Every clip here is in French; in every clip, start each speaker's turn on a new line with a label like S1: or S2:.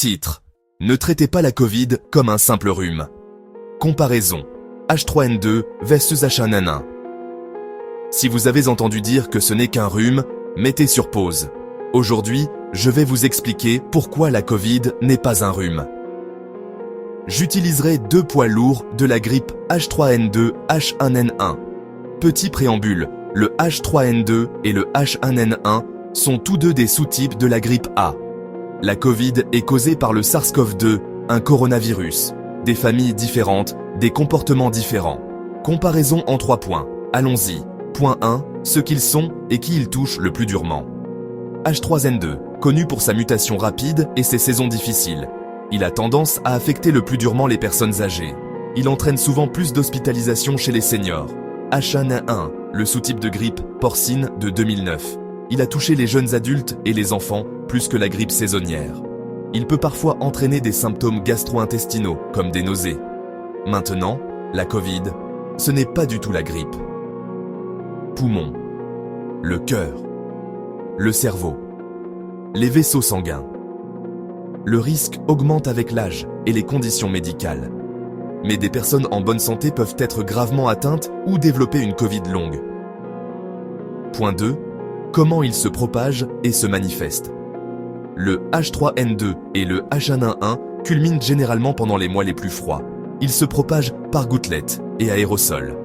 S1: Titre. Ne traitez pas la Covid comme un simple rhume. Comparaison. H3N2 versus H1N1. Si vous avez entendu dire que ce n'est qu'un rhume, mettez sur pause. Aujourd'hui, je vais vous expliquer pourquoi la Covid n'est pas un rhume. J'utiliserai deux poids lourds de la grippe H3N2, H1N1. Petit préambule, le H3N2 et le H1N1 sont tous deux des sous-types de la grippe A. La Covid est causée par le SARS-CoV-2, un coronavirus. Des familles différentes, des comportements différents. Comparaison en 3 points. Allons-y. Point 1, ce qu'ils sont et qui ils touchent le plus durement. H3N2, connu pour sa mutation rapide et ses saisons difficiles. Il a tendance à affecter le plus durement les personnes âgées. Il entraîne souvent plus d'hospitalisation chez les seniors. H1N1, le sous-type de grippe porcine de 2009. Il a touché les jeunes adultes et les enfants plus que la grippe saisonnière. Il peut parfois entraîner des symptômes gastro-intestinaux comme des nausées. Maintenant, la Covid, ce n'est pas du tout la grippe. Poumons, le cœur, le cerveau, les vaisseaux sanguins. Le risque augmente avec l'âge et les conditions médicales. Mais des personnes en bonne santé peuvent être gravement atteintes ou développer une Covid longue. Point 2. Comment il se propage et se manifeste. Le H3N2 et le H1N1 culminent généralement pendant les mois les plus froids. Ils se propagent par gouttelettes et aérosols.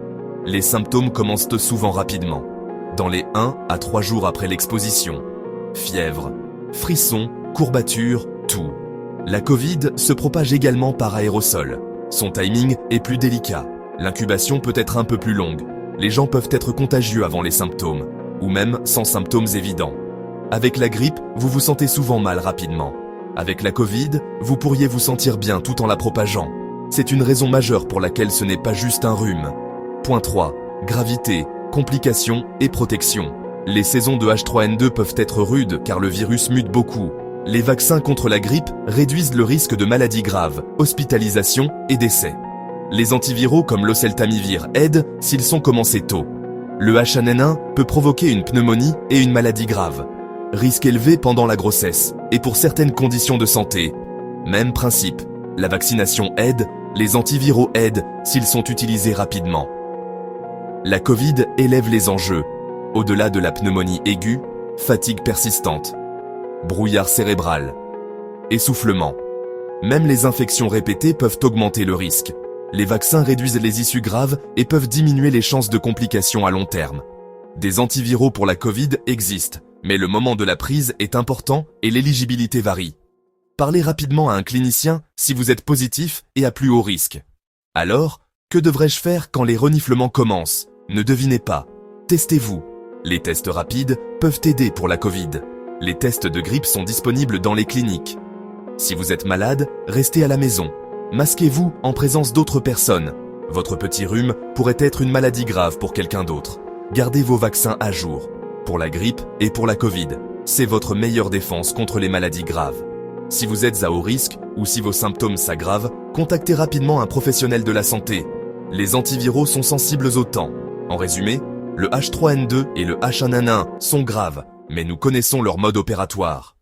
S1: Les symptômes commencent souvent rapidement, dans les 1 à 3 jours après l'exposition. Fièvre, frissons, courbatures, toux. La Covid se propage également par aérosol. Son timing est plus délicat. L'incubation peut être un peu plus longue. Les gens peuvent être contagieux avant les symptômes, ou même sans symptômes évidents. Avec la grippe, vous vous sentez souvent mal rapidement. Avec la Covid, vous pourriez vous sentir bien tout en la propageant. C'est une raison majeure pour laquelle ce n'est pas juste un rhume. Point 3. Gravité, complications et protection. Les saisons de H3N2 peuvent être rudes car le virus mute beaucoup. Les vaccins contre la grippe réduisent le risque de maladies graves, hospitalisation et décès. Les antiviraux comme l'oseltamivir aident s'ils sont commencés tôt. Le H1N1 peut provoquer une pneumonie et une maladie grave. Risque élevé pendant la grossesse et pour certaines conditions de santé. Même principe, la vaccination aide, les antiviraux aident s'ils sont utilisés rapidement. La Covid élève les enjeux. Au-delà de la pneumonie aiguë, fatigue persistante, brouillard cérébral, essoufflement. Même les infections répétées peuvent augmenter le risque. Les vaccins réduisent les issues graves et peuvent diminuer les chances de complications à long terme. Des antiviraux pour la Covid existent, mais le moment de la prise est important et l'éligibilité varie. Parlez rapidement à un clinicien si vous êtes positif et à plus haut risque. Alors, que devrais-je faire quand les reniflements commencent? Ne devinez pas. Testez-vous. Les tests rapides peuvent aider pour la Covid. Les tests de grippe sont disponibles dans les cliniques. Si vous êtes malade, restez à la maison. Masquez-vous en présence d'autres personnes. Votre petit rhume pourrait être une maladie grave pour quelqu'un d'autre. Gardez vos vaccins à jour. Pour la grippe et pour la Covid, c'est votre meilleure défense contre les maladies graves. Si vous êtes à haut risque ou si vos symptômes s'aggravent, contactez rapidement un professionnel de la santé. Les antiviraux sont sensibles au temps. En résumé, le H3N2 et le H1N1 sont graves, mais nous connaissons leur mode opératoire.